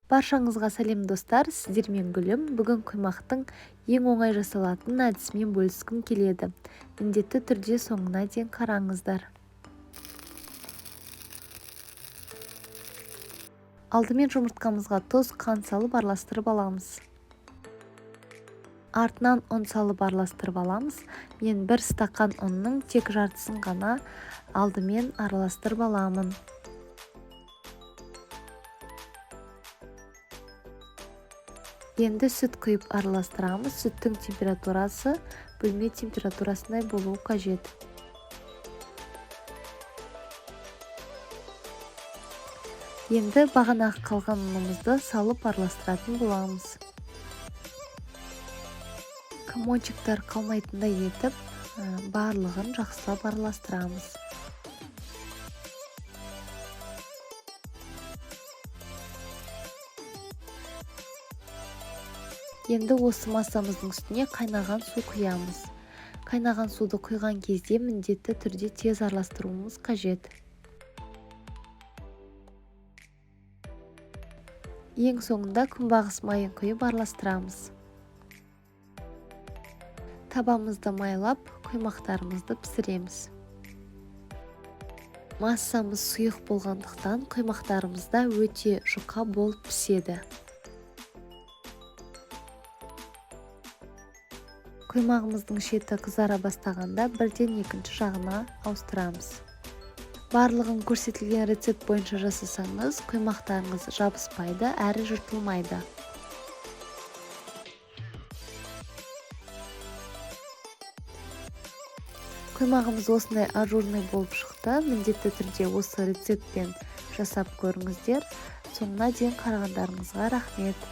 Баршаңызға сәлем достар, сіздермен Гүлім. Бүгін құймақтың ең оңай жасалатын әдісімен бөліскім келеді. Міндетті түрде соңына дейін қараңыздар. Алдымен жұмыртқамызға тұз, қант салып араластырып аламыз. Артынан ұн салып араластырып аламыз. Мен бір стакан ұнның тек жартысын ғана алдымен араластырып аламын. Енді сүт құйып араластырамыз. Сүттің температурасы бөлме температурасындай болуы қажет. Енді бағанағы қалған ұнымызды салып араластыратын боламыз. Комочектар қалмайтындай етіп, барлығын жақсылап араластырамыз. Енді осы массамыздың үстіне қайнаған су құямыз. Қайнаған суды құйған кезде міндетті түрде тез араластыруымыз қажет. Ең соңында күнбағыс майын құйып араластырамыз. Табамызды майлап, құймақтарымызды пісіреміз. Массамыз сұйық болғандықтан құймақтарымызда өте жұқа болып піседі. Құймағымыздың шеті қызара бастағанда бірден екінші жағына ауыстырамыз. Барлығын көрсетілген рецепт бойынша жасасаңыз, құймақтарыңыз жабыспайды, әрі жыртылмайды. Құймағымыз осындай ажурный болып шықты. Міндетті түрде осы рецептпен жасап көріңіздер. Соңына дейін қарағандарыңызға рахмет.